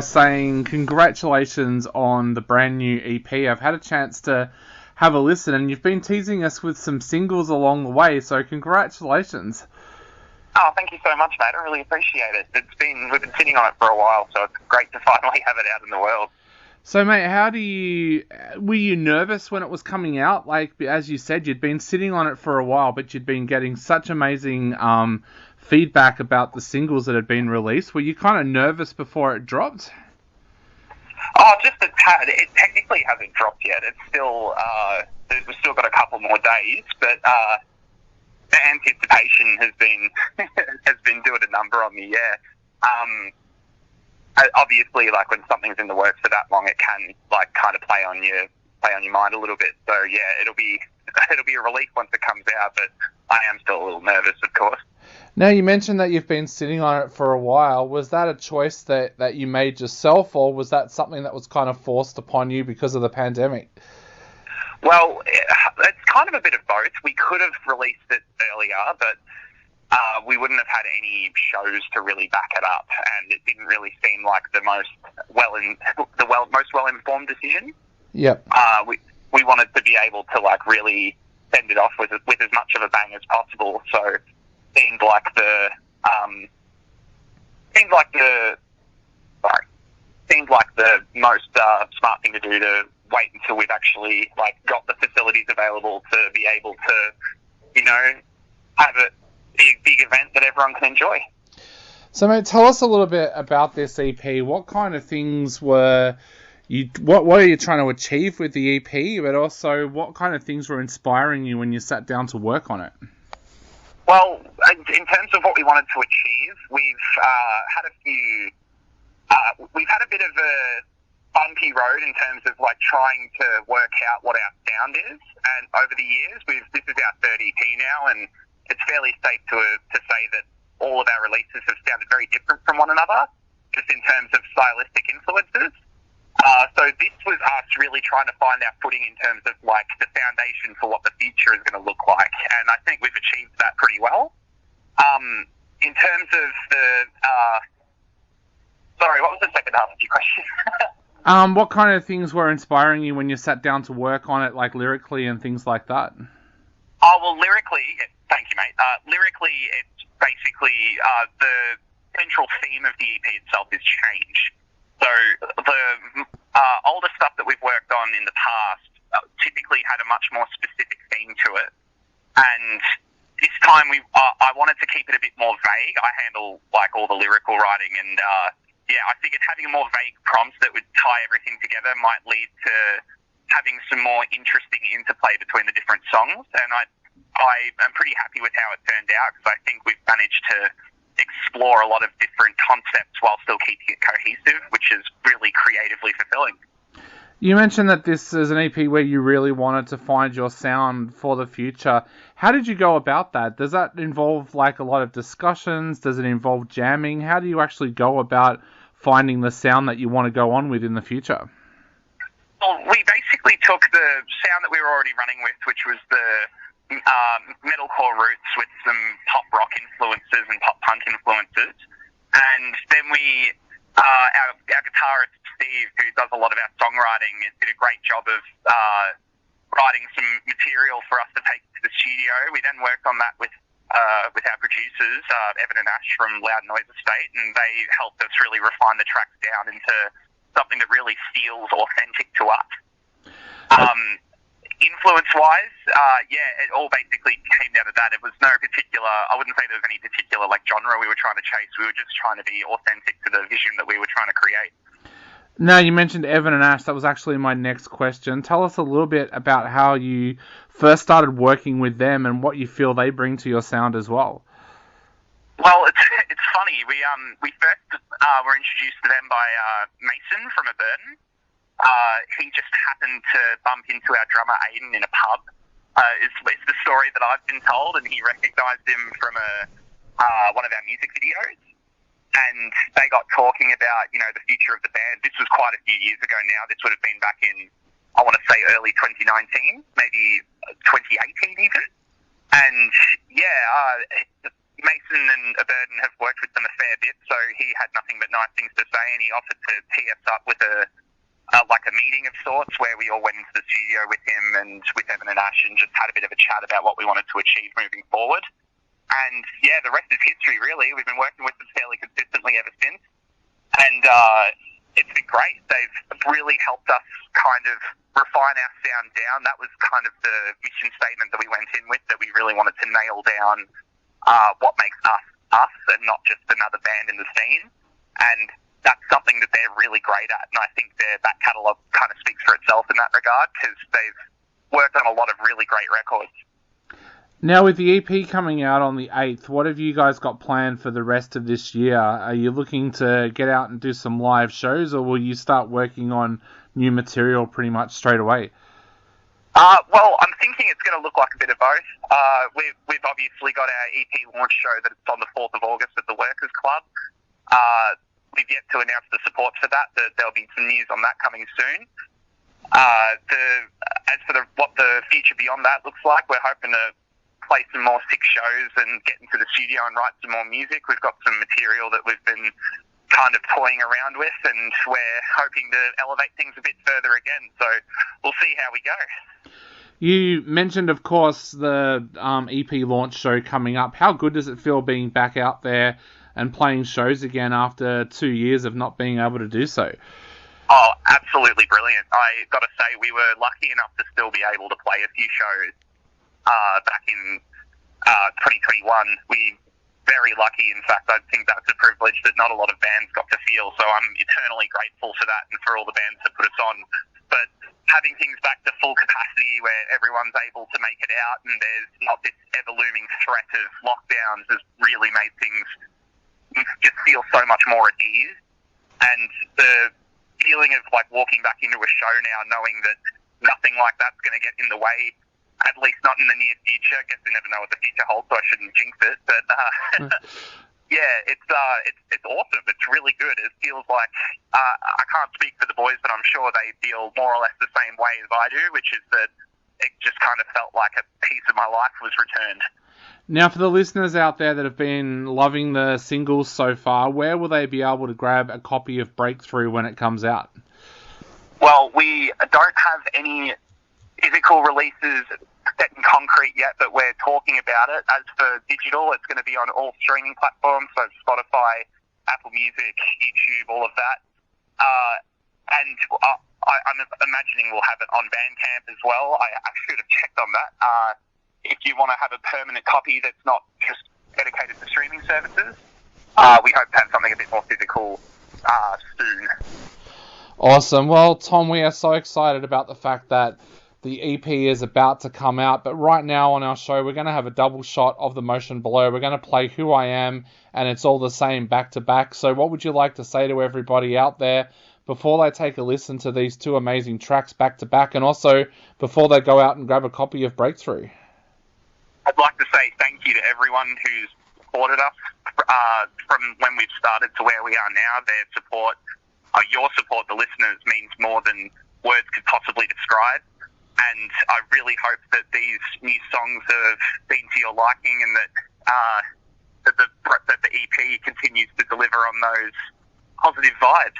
saying congratulations on the brand new EP. I've had a chance to have a listen, and you've been teasing us with some singles along the way, so congratulations. Oh, thank you so much, mate. I really appreciate it. We've been sitting on it for a while, so it's great to finally have it out in the world. So, mate, were you nervous when it was coming out? Like, as you said, you'd been sitting on it for a while, but you'd been getting such amazing feedback about the singles that had been released. Were you kind of nervous before it dropped? Oh, just a tad. It technically hasn't dropped yet. It's still, we've still got a couple more days, but the anticipation has been doing a number on me. Yeah. Obviously, like when something's in the works for that long, it can like kind of play on your mind a little bit. So yeah, it'll be a relief once it comes out, but I am still a little nervous, of course. Now, you mentioned that you've been sitting on it for a while. Was that a choice that you made yourself, or was that something that was kind of forced upon you because of the pandemic? Well, it's kind of a bit of both. We could have released it earlier, but we wouldn't have had any shows to really back it up, and it didn't really seem like the most well-informed decision. Yep. We wanted to be able to like really send it off with as much of a bang as possible. So seemed like the most smart thing to do to wait until we've actually like got the facilities available to be able to, have a big event that everyone can enjoy. So, mate, tell us a little bit about this EP. What kind of things what are you trying to achieve with the EP, but also what kind of things were inspiring you when you sat down to work on it? Well, in terms of what we wanted to achieve, we've had a bit of a bumpy road in terms of like trying to work out what our sound is, and over the years, this is our third EP now, and it's fairly safe to say that all of our releases have sounded very different from one another, just in terms of stylistic influences. So this was us really trying to find our footing in terms of like the foundation for what the future is going to look like, and I think we've achieved that pretty well. In terms of sorry, what was the second half of your question? What kind of things were inspiring you when you sat down to work on it, like lyrically and things like that? Oh, well, lyrically, thank you, mate. Lyrically, it's basically the central theme of the EP itself is change. So the older stuff that we've worked on in the past typically had a much more specific theme to it. And this time I wanted to keep it a bit more vague. I handle like all the lyrical writing, and I figured having a more vague prompt that would tie everything together might lead to having some more interesting interplay between the different songs. And I am pretty happy with how it turned out, because I think we've managed to explore a lot of different concepts while still keeping it cohesive, which is really creatively fulfilling. You mentioned that this is an EP where you really wanted to find your sound for the future. How did you go about that? Does that involve like a lot of discussions? Does it involve jamming? How do you actually go about finding the sound that you want to go on with in the future? Well, we basically took the sound that we were already running with, which was the metalcore roots with some pop rock influences and pop punk influences, and then our guitarist Steve, who does a lot of our songwriting, did a great job of writing some material for us to take to the studio. We then worked on that with our producers, Evan and Ash from Loud Noise Estate, and they helped us really refine the tracks down into something that really feels authentic to us. Influence-wise, it all basically came down to that. It was no particular, I wouldn't say there was any particular like genre we were trying to chase. We were just trying to be authentic to the vision that we were trying to create. Now, you mentioned Evan and Ash. That was actually my next question. Tell us a little bit about how you first started working with them and what you feel they bring to your sound as well. Well, it's funny. We first were introduced to them by Mason from Aberton. He just happened to bump into our drummer Aiden in a pub. It's the story that I've been told, and he recognised him from one of our music videos. And they got talking about, the future of the band. This was quite a few years ago now. This would have been back in, I want to say, early 2019, maybe 2018 even. And Mason and Aberden have worked with them a fair bit, so he had nothing but nice things to say, and he offered to tee us up with a meeting of sorts where we all went into the studio with him and with Evan and Ash and just had a bit of a chat about what we wanted to achieve moving forward. And yeah, the rest is history, really. We've been working with them fairly consistently ever since, and it's been great. They've really helped us kind of refine our sound down. That was kind of the mission statement that we went in with, that we really wanted to nail down what makes us us and not just another band in the scene. And that's something that they're really great at, and I think their back catalogue kind of speaks for itself in that regard, because they've worked on a lot of really great records. Now, with the EP coming out on the 8th, what have you guys got planned for the rest of this year? Are you looking to get out and do some live shows, or will you start working on new material pretty much straight away? Well, I'm thinking it's going to look like a bit of both. We've obviously got our EP launch show that it's on the 4th of August at the Workers Club. We've yet to announce the support for that. There'll be some news on that coming soon. As for what the future beyond that looks like, we're hoping to play some more sick shows and get into the studio and write some more music. We've got some material that we've been kind of toying around with, and we're hoping to elevate things a bit further again. So we'll see how we go. You mentioned, of course, the EP launch show coming up. How good does it feel being back out there and playing shows again after 2 years of not being able to do so? Oh, absolutely brilliant. I got to say, we were lucky enough to still be able to play a few shows back in 2021. We very lucky, in fact. I think that's a privilege that not a lot of bands got to feel, so I'm eternally grateful for that and for all the bands that put us on. But having things back to full capacity where everyone's able to make it out and there's not this ever-looming threat of lockdowns has really made things just feel so much more at ease. And the feeling of like walking back into a show now, knowing that nothing like that's going to get in the way, at least not in the near future. I guess we never know what the future holds, so I shouldn't jinx it. But yeah, it's awesome. It's really good. It feels like I can't speak for the boys, but I'm sure they feel more or less the same way as I do, which is that it just kind of felt like a piece of my life was returned. Now, for the listeners out there that have been loving the singles so far, where will they be able to grab a copy of Breakthrough when it comes out? Well, we don't have any physical releases set in concrete yet, but we're talking about it. As for digital, it's going to be on all streaming platforms, so Spotify, Apple Music, YouTube, all of that. And I'm imagining we'll have it on Bandcamp as well. I should have checked on that. If you want to have a permanent copy that's not just dedicated to streaming services, we hope to have something a bit more physical soon. Awesome. Well, Tom, we are so excited about the fact that the EP is about to come out, but right now on our show, we're going to have a double shot of The Motion Below. We're going to play Who I Am, and It's All the Same back to back. So what would you like to say to everybody out there before they take a listen to these two amazing tracks back to back, and also before they go out and grab a copy of Breakthrough? I'd like to say thank you to everyone who's supported us from when we've started to where we are now. Their support, your support, the listeners, means more than words could possibly describe. And I really hope that these new songs have been to your liking, and that the EP continues to deliver on those positive vibes.